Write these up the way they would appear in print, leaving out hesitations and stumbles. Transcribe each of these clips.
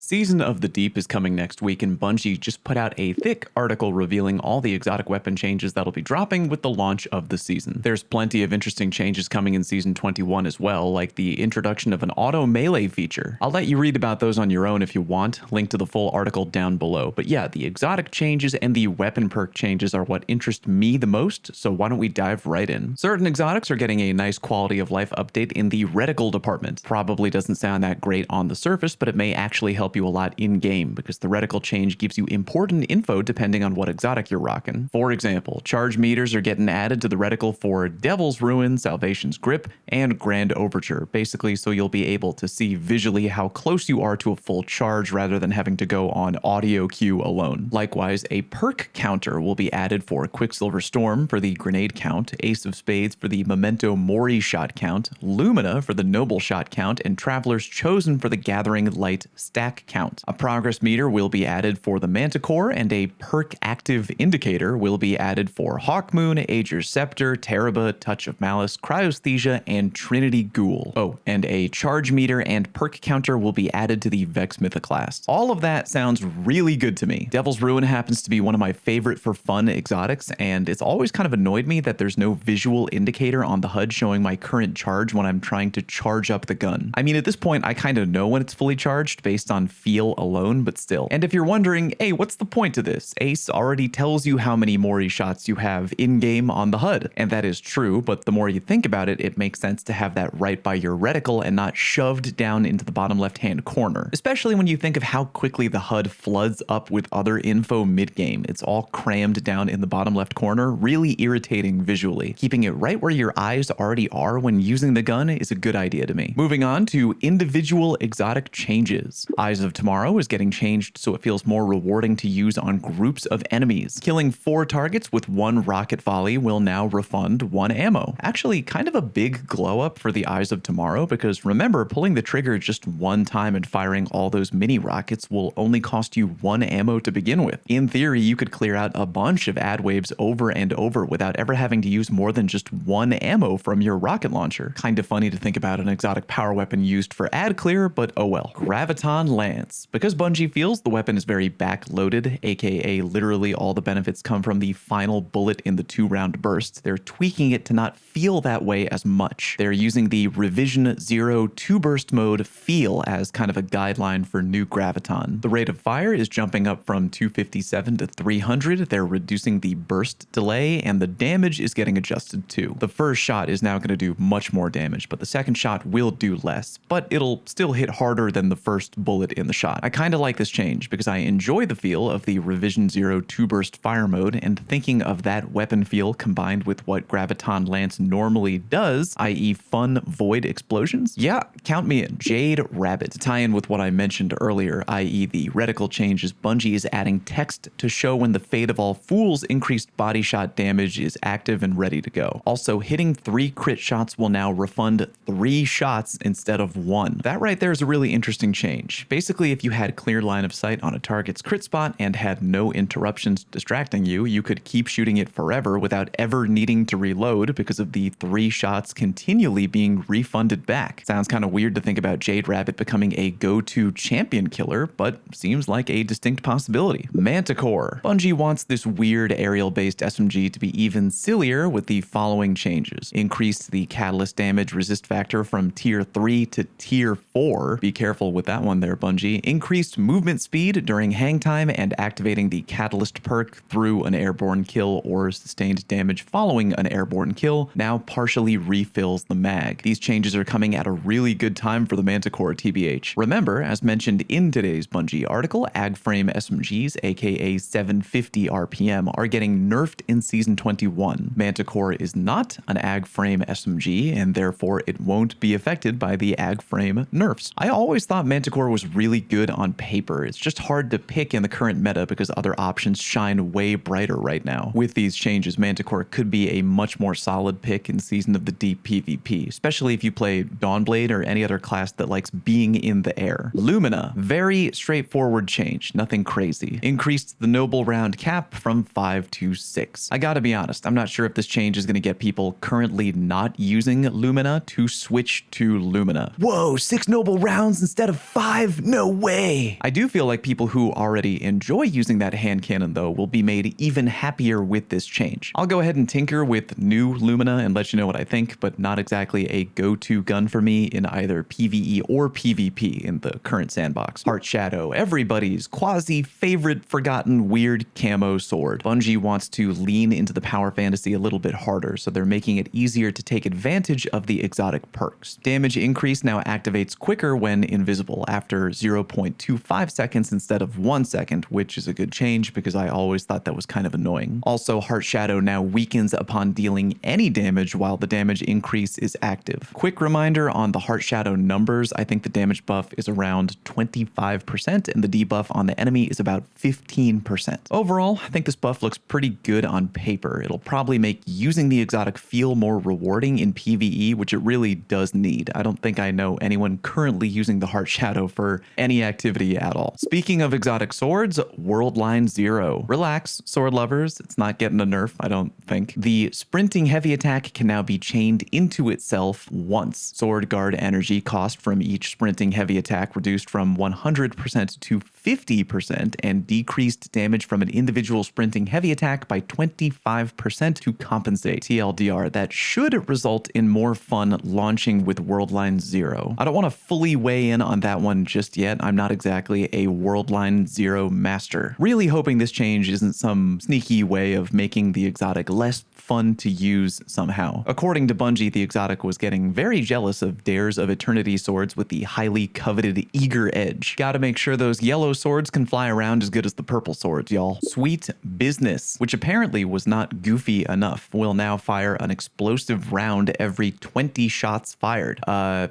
Season of the Deep is coming next week, and Bungie just put out a thick article revealing all the exotic weapon changes that'll be dropping with the launch of the season. There's plenty of interesting changes coming in Season 21 as well, like the introduction of an auto melee feature. I'll let you read about those on your own if you want, link to the full article down below. But yeah, the exotic changes and the weapon perk changes are what interest me the most, so why don't we dive right in. Certain exotics are getting a nice quality of life update in the reticle department. Probably doesn't sound that great on the surface, but it may actually help you a lot in-game, because the reticle change gives you important info depending on what exotic you're rocking. For example, charge meters are getting added to the reticle for Devil's Ruin, Salvation's Grip, and Grand Overture, basically so you'll be able to see visually how close you are to a full charge rather than having to go on audio cue alone. Likewise, a perk counter will be added for Quicksilver Storm for the grenade count, Ace of Spades for the Memento Mori shot count, Lumina for the Noble shot count, and Traveler's Chosen for the Gathering Light stack count. A progress meter will be added for the Manticore, and a perk active indicator will be added for Hawkmoon, Aegir's Scepter, Teraba, Touch of Malice, Cryosthesia, and Trinity Ghoul. Oh, and a charge meter and perk counter will be added to the Vex Mythoclast. All of that sounds really good to me. Devil's Ruin happens to be one of my favorite for fun exotics, and it's always kind of annoyed me that there's no visual indicator on the HUD showing my current charge when I'm trying to charge up the gun. I mean, at this point, I kind of know when it's fully charged based on feel alone, but still. And if you're wondering, hey, what's the point to this? Ace already tells you how many Mori shots you have in-game on the HUD. And that is true, but the more you think about it, it makes sense to have that right by your reticle and not shoved down into the bottom left-hand corner. Especially when you think of how quickly the HUD floods up with other info mid-game. It's all crammed down in the bottom left corner, really irritating visually. Keeping it right where your eyes already are when using the gun is a good idea to me. Moving on to individual exotic changes. Eyes of Tomorrow is getting changed so it feels more rewarding to use on groups of enemies. Killing 4 targets with 1 rocket volley will now refund 1 ammo. Actually, kind of a big glow up for the Eyes of Tomorrow, because remember, pulling the trigger just 1 time and firing all those mini rockets will only cost you 1 ammo to begin with. In theory, you could clear out a bunch of ad waves over and over without ever having to use more than just 1 ammo from your rocket launcher. Kind of funny to think about an exotic power weapon used for ad clear, but oh well. Graviton Lance. Because Bungie feels the weapon is very back-loaded, aka literally all the benefits come from the final bullet in the 2-round burst, they're tweaking it to not feel that way as much. They're using the Revision Zero 2-burst mode feel as kind of a guideline for new Graviton. The rate of fire is jumping up from 257 to 300, they're reducing the burst delay, and the damage is getting adjusted too. The first shot is now going to do much more damage, but the second shot will do less, but it'll still hit harder than the first bullet in the shot. I kind of like this change because I enjoy the feel of the Revision Zero 2-burst fire mode, and thinking of that weapon feel combined with what Graviton Lance normally does, i.e. fun void explosions, yeah, count me in. Jade Rabbit. To tie in with what I mentioned earlier, i.e. the reticle changes, Bungie is adding text to show when the Fate of All Fools increased body shot damage is active and ready to go. Also, hitting 3 crit shots will now refund 3 shots instead of 1. That right there is a really interesting change. Basically, if you had clear line of sight on a target's crit spot and had no interruptions distracting you, you could keep shooting it forever without ever needing to reload because of the 3 shots continually being refunded back. Sounds kind of weird to think about Jade Rabbit becoming a go-to champion killer, but seems like a distinct possibility. Manticore. Bungie wants this weird aerial-based SMG to be even sillier with the following changes. Increased the catalyst damage resist factor from tier 3 to tier 4. Be careful with that one there, Bungie. Increased movement speed during hang time and activating the catalyst perk through an airborne kill or sustained damage following an airborne kill now partially refills the mag. These changes are coming at a really good time for the Manticore TBH. Remember, as mentioned in today's Bungie article, ag frame SMGs, aka 750 RPM, are getting nerfed in Season 21. Manticore is not an ag frame SMG, and therefore it won't be affected by the ag frame nerfs. I always thought Manticore was really good on paper. It's just hard to pick in the current meta because other options shine way brighter right now. With these changes, Manticore could be a much more solid pick in Season of the Deep PvP, especially if you play Dawnblade or any other class that likes being in the air. Lumina, very straightforward change, nothing crazy. Increased the noble round cap from 5 to 6. I gotta be honest, I'm not sure if this change is gonna get people currently not using Lumina to switch to Lumina. Whoa, 6 noble rounds instead of 5? No way! I do feel like people who already enjoy using that hand cannon though will be made even happier with this change. I'll go ahead and tinker with new Lumina and let you know what I think, but not exactly a go-to gun for me in either PvE or PvP in the current sandbox. Heartshadow, everybody's quasi-favorite forgotten weird camo sword. Bungie wants to lean into the power fantasy a little bit harder, so they're making it easier to take advantage of the exotic perks. Damage increase now activates quicker when invisible, after 0.25 seconds instead of 1 second, which is a good change because I always thought that was kind of annoying. Also, Heartshadow now weakens upon dealing any damage while the damage increase is active. Quick reminder on the Heartshadow numbers, I think the damage buff is around 25% and the debuff on the enemy is about 15%. Overall, I think this buff looks pretty good on paper. It'll probably make using the exotic feel more rewarding in PvE, which it really does need. I don't think I know anyone currently using the Heartshadow for any activity at all. Speaking of exotic swords, Wordline Zero. Relax, sword lovers, it's not getting a nerf, I don't think. The sprinting heavy attack can now be chained into itself once. Sword guard energy cost from each sprinting heavy attack reduced from 100% to 50% and decreased damage from an individual sprinting heavy attack by 25% to compensate. TLDR, that should result in more fun launching with Wordline Zero. I don't want to fully weigh in on that one just yet. I'm not exactly a Wordline Zero master. Really hoping this change isn't some sneaky way of making the exotic less fun to use somehow. According to Bungie, the exotic was getting very jealous of Dares of Eternity swords with the highly coveted Eager Edge. Gotta make sure those yellow swords can fly around as good as the purple swords, y'all. Sweet Business, which apparently was not goofy enough, will now fire an explosive round every 20 shots fired.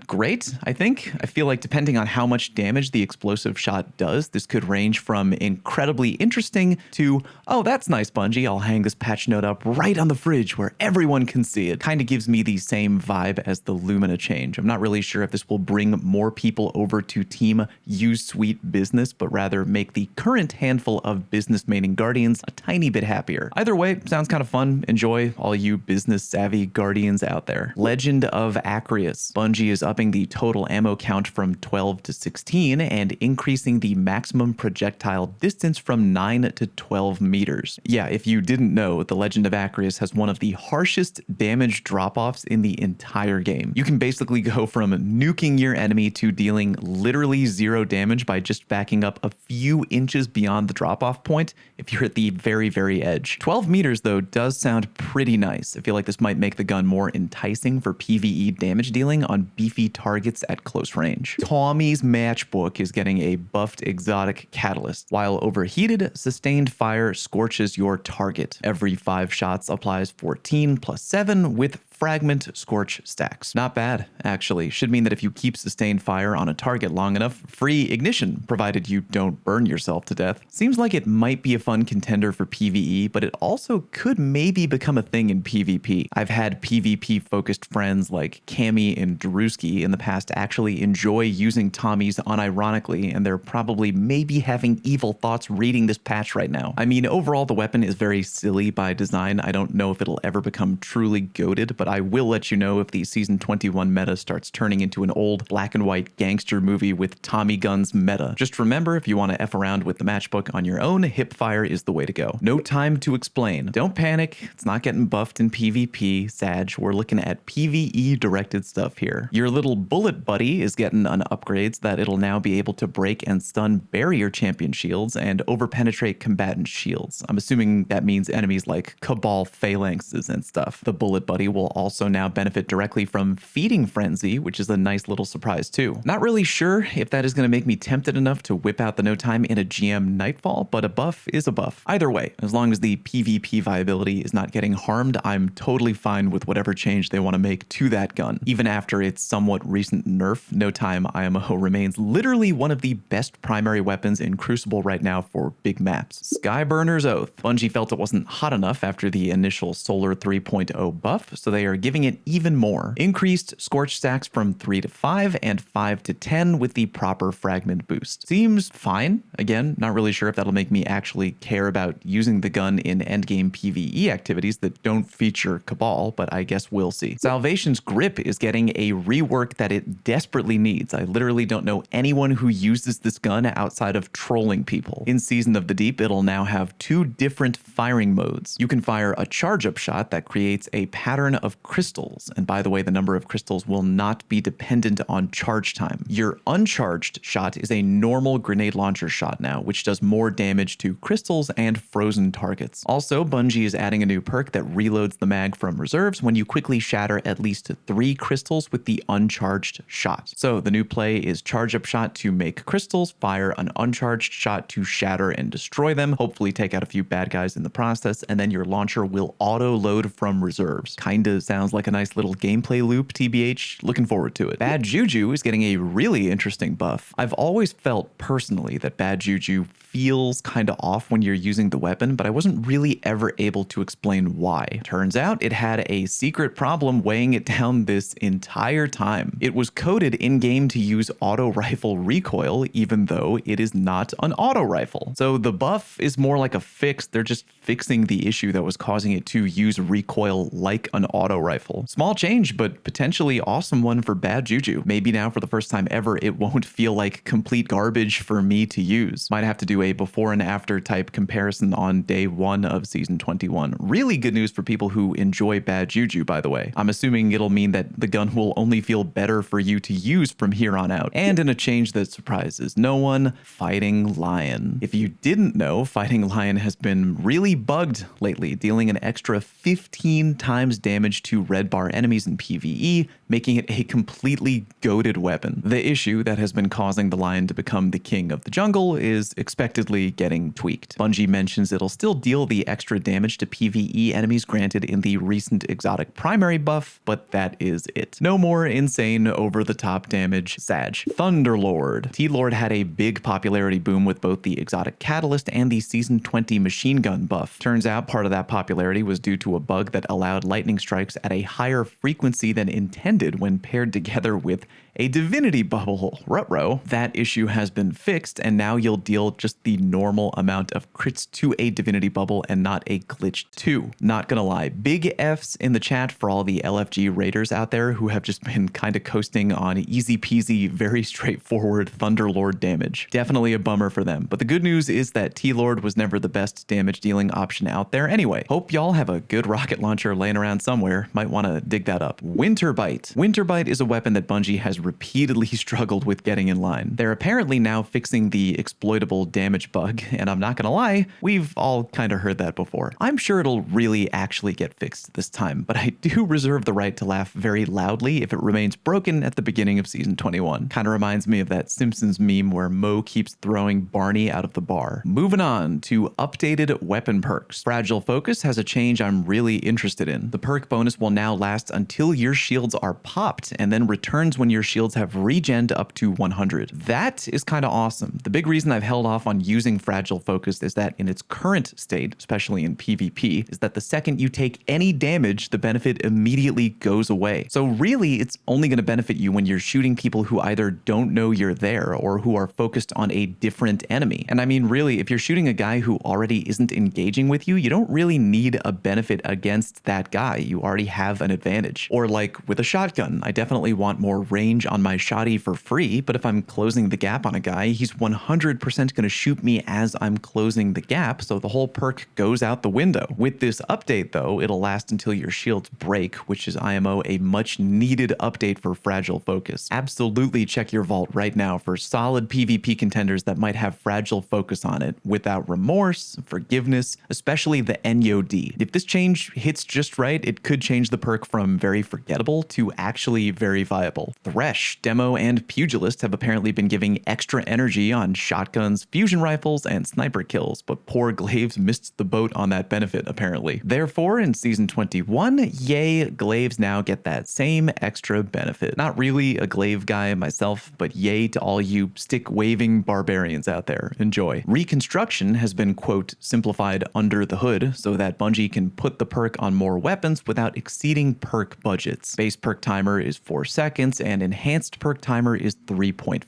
Great, I think. I feel like depending on how much damage the explosive shot does, this could range from incredibly interesting to, oh, that's nice, Bungie, I'll hang this patch note up right on the fridge where everyone can see it. Kind of gives me the same vibe as the Lumina change. I'm not really sure if this will bring more people over to team use Sweet Business, but rather make the current handful of business maining guardians a tiny bit happier. Either way, sounds kind of fun. Enjoy, all you business savvy guardians out there. Legend of Acrius. Bungie is upping the total ammo count from 12 to 16 and increasing the maximum projectile distance from 9 to 12 meters. Yeah, if you didn't know, the Legend of Acrius has one of the harshest damage drop-offs in the entire game. You can basically go from nuking your enemy to dealing literally 0 damage by just backing up a few inches beyond the drop-off point if you're at the very, very edge. 12 meters, though, does sound pretty nice. I feel like this might make the gun more enticing for PvE damage dealing on beefy targets at close range. Tommy's Matchbook is getting a buffed exotic catalyst. While overheated, sustained fire scorches your target. Every 5 shots applies 14 plus 7 with fragment scorch stacks. Not bad, actually. Should mean that if you keep sustained fire on a target long enough, free ignition, provided you don't burn yourself to death. Seems like it might be a fun contender for PvE, but it also could maybe become a thing in PvP. I've had PvP-focused friends like Cammy and Drewski in the past actually enjoy using Tommies unironically, and they're probably maybe having evil thoughts reading this patch right now. I mean, overall, the weapon is very silly by design. I don't know if it'll ever become truly goated, but I will let you know if the Season 21 meta starts turning into an old black and white gangster movie with Tommy guns meta. Just remember, if you want to F around with the Matchbook on your own, hipfire is the way to go. No time to explain. Don't panic, it's not getting buffed in PvP, Sag. We're looking at PvE directed stuff here. Your little bullet buddy is getting an upgrade so that it'll now be able to break and stun barrier champion shields and overpenetrate combatant shields. I'm assuming that means enemies like Cabal phalanxes and stuff. The bullet buddy will also now benefit directly from Feeding Frenzy, which is a nice little surprise too. Not really sure if that is going to make me tempted enough to whip out the no time in a GM Nightfall, but a buff is a buff. Either way, as long as the PvP viability is not getting harmed, I'm totally fine with whatever change they want to make to that gun. Even after its somewhat recent nerf, no time IMO remains literally one of the best primary weapons in Crucible right now for big maps. Skyburners Oath. Bungie felt it wasn't hot enough after the initial Solar 3.0 buff, so they are giving it even more. Increased Scorch stacks from 3 to 5 and 5 to 10 with the proper fragment boost. Seems fine. Again, not really sure if that'll make me actually care about using the gun in endgame PvE activities that don't feature Cabal, but I guess we'll see. Salvation's grip is getting a rework that it desperately needs. I literally don't know anyone who uses this gun outside of trolling people. In Season of the Deep, it'll now have 2 different firing modes. You can fire a charge-up shot that creates a pattern of crystals, and by the way, the number of crystals will not be dependent on charge time. Your uncharged shot is a normal grenade launcher shot now, which does more damage to crystals and frozen targets. Also, Bungie is adding a new perk that reloads the mag from reserves when you quickly shatter at least 3 crystals with the uncharged shot. So the new play is charge-up shot to make crystals, fire an uncharged shot to shatter and destroy them, hopefully take out a few bad guys in the process, and then your launcher will auto-load from reserves. Kinda sounds like a nice little gameplay loop, TBH. Looking forward to it. Bad Juju is getting a really interesting buff. I've always felt personally that Bad Juju feels kind of off when you're using the weapon, but I wasn't really ever able to explain why. Turns out it had a secret problem weighing it down this entire time. It was coded in-game to use auto rifle recoil, even though it is not an auto rifle. So the buff is more like a fix. They're just fixing the issue that was causing it to use recoil like an auto rifle. Small change, but potentially awesome one for Bad Juju. Maybe now for the first time ever, it won't feel like complete garbage for me to use. Might have to do a before and after type comparison on day 1 of Season 21. Really good news for people who enjoy Bad Juju, by the way. I'm assuming it'll mean that the gun will only feel better for you to use from here on out. And in a change that surprises no one, Fighting Lion. If you didn't know, Fighting Lion has been really bugged lately, dealing an extra 15 times damage to red bar enemies in PvE, making it a completely goated weapon. The issue that has been causing the Lion to become the king of the jungle is expectedly getting tweaked. Bungie mentions it'll still deal the extra damage to PvE enemies granted in the recent exotic primary buff, but that is it. No more insane over-the-top damage. Sag. Thunderlord. T-Lord had a big popularity boom with both the exotic catalyst and the Season 20 machine gun buff. Turns out part of that popularity was due to a bug that allowed lightning strikes at a higher frequency than intended when paired together with a divinity bubble. Ruh-roh. That issue has been fixed, and now you'll deal just the normal amount of crits to a divinity bubble and not a glitched 2. Not gonna lie, big Fs in the chat for all the LFG raiders out there who have just been kind of coasting on easy peasy, very straightforward Thunderlord damage. Definitely a bummer for them, but the good news is that T-Lord was never the best damage dealing option out there anyway. Hope y'all have a good rocket launcher laying around somewhere. Might want to dig that up. Winterbite. Winterbite is a weapon that Bungie has repeatedly struggled with getting in line. They're apparently now fixing the exploitable damage bug, and I'm not gonna lie, we've all kind of heard that before. I'm sure it'll really actually get fixed this time, but I do reserve the right to laugh very loudly if it remains broken at the beginning of Season 21. Kind of reminds me of that Simpsons meme where Moe keeps throwing Barney out of the bar. Moving on to updated weapon perks. Fragile Focus has a change I'm really interested in. The perk bonus will now last until your shields are popped, and then returns when your shields have regened up to 100. That is kind of awesome. The big reason I've held off on using Fragile Focus is that in its current state, especially in PvP, is that the second you take any damage, the benefit immediately goes away. So really, it's only going to benefit you when you're shooting people who either don't know you're there or who are focused on a different enemy. And I mean, really, if you're shooting a guy who already isn't engaging with you, you don't really need a benefit against that guy. You already have an advantage. Or like with a shotgun, I definitely want more range on my shotty for free, but if I'm closing the gap on a guy, he's 100% going to shoot me as I'm closing the gap, so the whole perk goes out the window. With this update though, it'll last until your shields break, which is IMO a much needed update for Fragile Focus. Absolutely check your vault right now for solid PvP contenders that might have Fragile Focus on it, without remorse, forgiveness, especially the NOD. If this change hits just right, it could change the perk from very forgettable to actually very viable. Thresh Thresh, Demo, and Pugilist have apparently been giving extra energy on shotguns, fusion rifles, and sniper kills, but poor Glaives missed the boat on that benefit apparently. Therefore, in Season 21, yay, Glaives now get that same extra benefit. Not really a Glaive guy myself, but yay to all you stick-waving barbarians out there. Enjoy. Reconstruction has been, quote, simplified under the hood so that Bungie can put the perk on more weapons without exceeding perk budgets. Base perk timer is 4 seconds and enhanced perk timer is 3.5.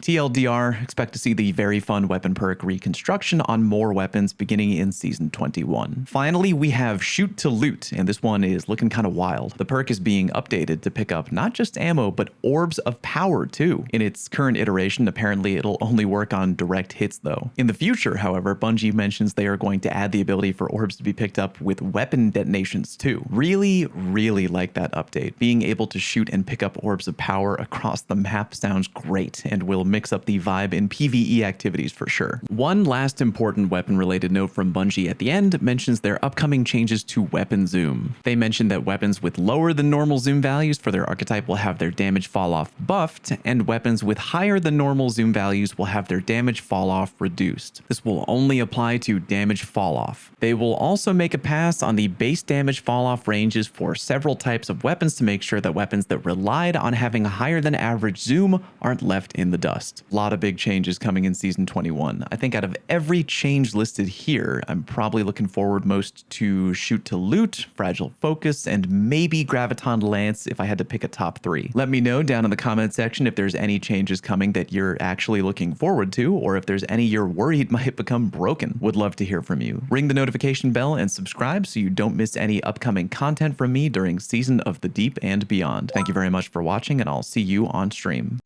TLDR, expect to see the very fun weapon perk Reconstruction on more weapons beginning in Season 21. Finally, we have Shoot to Loot, and this one is looking kind of wild. The perk is being updated to pick up not just ammo, but orbs of power too. In its current iteration, apparently it'll only work on direct hits though. In the future, however, Bungie mentions they are going to add the ability for orbs to be picked up with weapon detonations too. Really like that update. Being able to shoot and pick up orbs of power across the map sounds great and will mix up the vibe in PvE activities for sure. One last important weapon related note from Bungie at the end mentions their upcoming changes to weapon zoom. They mentioned that weapons with lower than normal zoom values for their archetype will have their damage fall off buffed, and weapons with higher than normal zoom values will have their damage fall off reduced. This will only apply to damage fall off. They will also make a pass on the base damage fall off ranges for several types of weapons to make sure that weapons that relied on having a higher than average zoom aren't left in the dust. A lot of big changes coming in Season 21. I think out of every change listed here, I'm probably looking forward most to Shoot to Loot, Fragile Focus, and maybe Graviton Lance if I had to pick a top 3. Let me know down in the comment section if there's any changes coming that you're actually looking forward to, or if there's any you're worried might become broken. Would love to hear from you. Ring the notification bell and subscribe so you don't miss any upcoming content from me during Season of the Deep and beyond. Thank you very much for watching, and I'll see you on stream.